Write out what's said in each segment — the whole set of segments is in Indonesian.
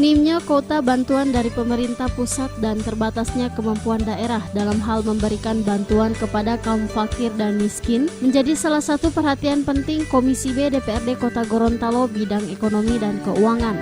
Minimnya kuota bantuan dari pemerintah pusat dan terbatasnya kemampuan daerah dalam hal memberikan bantuan kepada kaum fakir dan miskin menjadi salah satu perhatian penting Komisi B DPRD Kota Gorontalo bidang ekonomi dan keuangan.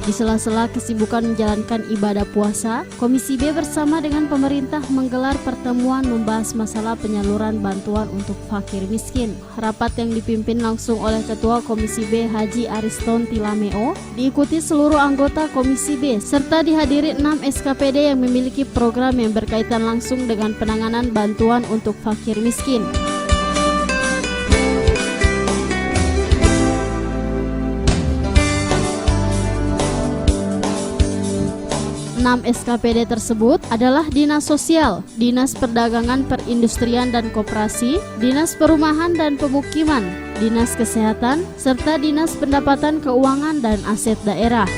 Di sela-sela kesibukan menjalankan ibadah puasa, Komisi B bersama dengan pemerintah menggelar pertemuan membahas masalah penyaluran bantuan untuk fakir miskin. Rapat yang dipimpin langsung oleh Ketua Komisi B Haji Ariston Tilameo diikuti seluruh anggota Komisi B serta dihadiri 6 SKPD yang memiliki program yang berkaitan langsung dengan penanganan bantuan untuk fakir miskin. 6 SKPD tersebut adalah Dinas Sosial, Dinas Perdagangan Perindustrian dan Koperasi, Dinas Perumahan dan Pemukiman, Dinas Kesehatan, serta Dinas Pendapatan Keuangan dan Aset Daerah.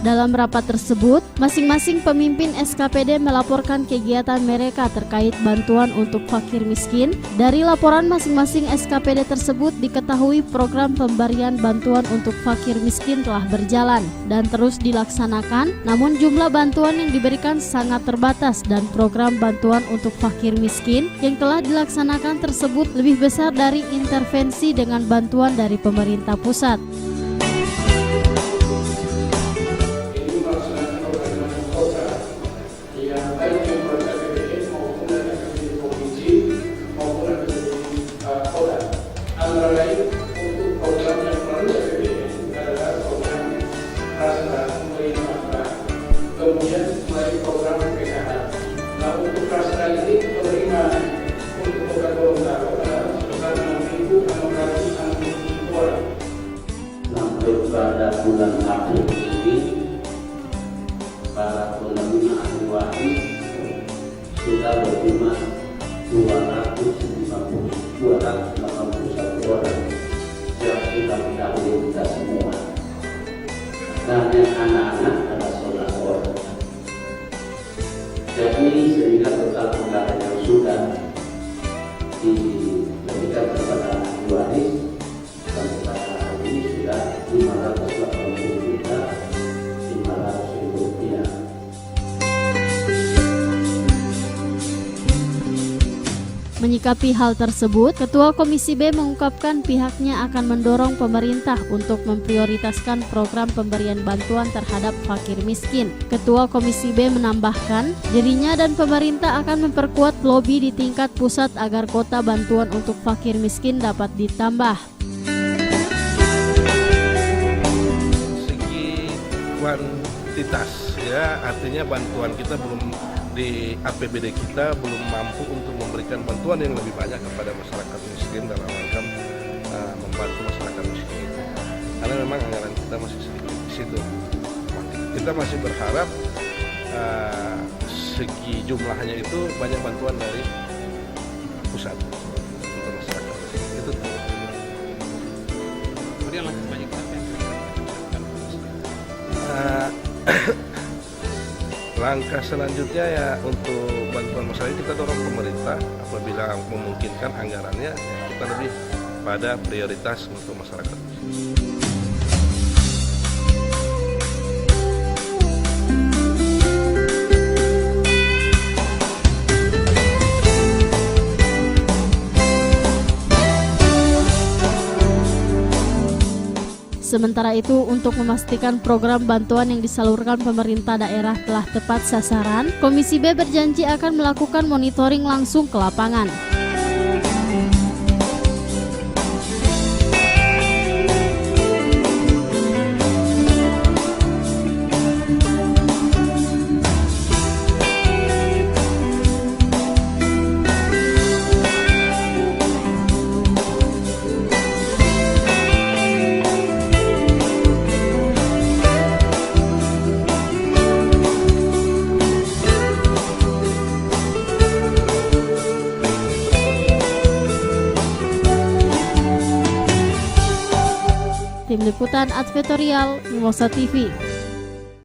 Dalam rapat tersebut, masing-masing pemimpin SKPD melaporkan kegiatan mereka terkait bantuan untuk fakir miskin. Dari laporan masing-masing SKPD tersebut diketahui program pemberian bantuan untuk fakir miskin telah berjalan dan terus dilaksanakan, namun jumlah bantuan yang diberikan sangat terbatas dan program bantuan untuk fakir miskin yang telah dilaksanakan tersebut lebih besar dari intervensi dengan bantuan dari pemerintah pusat. Antara lain untuk program yang melalui APBN adalah program Prasejarah Pemerintah, kemudian melalui program PKH. Nah, untuk prasejarah ini penerima untuk Kota Gorontalo adalah sebesar 6.660 orang. Sampai pada bulan April ini, para penerima ahli waris sudah berjumlah 281 orang yang sudah mendahului kita semua, dan yang anak-anak adalah 11 orang. Jadi sehingga total anggaran yang sudah diberikan kepada ahli waris sampai pada hari ini sudah 580.500.000 rupiah. Menyikapi hal tersebut, Ketua Komisi B mengungkapkan pihaknya akan mendorong pemerintah untuk memprioritaskan program pemberian bantuan terhadap fakir miskin. Ketua Komisi B menambahkan, dirinya dan pemerintah akan memperkuat lobi di tingkat pusat agar kuota bantuan untuk fakir miskin dapat ditambah. Segi kuantitas, ya, artinya bantuan kita belum di APBD kita belum mampu untuk memberikan bantuan yang lebih banyak kepada masyarakat miskin dalam rangka membantu masyarakat miskin itu. Karena memang anggaran kita masih sedikit di situ. Kita masih berharap segi jumlahnya itu banyak bantuan dari pusat untuk masyarakat miskin. Itu. Kemudian langkah selanjutnya apa yang langkah selanjutnya ya untuk bantuan masyarakat kita dorong pemerintah apabila memungkinkan anggarannya kita lebih pada prioritas untuk masyarakat. Sementara itu, untuk memastikan program bantuan yang disalurkan pemerintah daerah telah tepat sasaran, Komisi B berjanji akan melakukan monitoring langsung ke lapangan. Tim Liputan Advertorial Mimosa TV.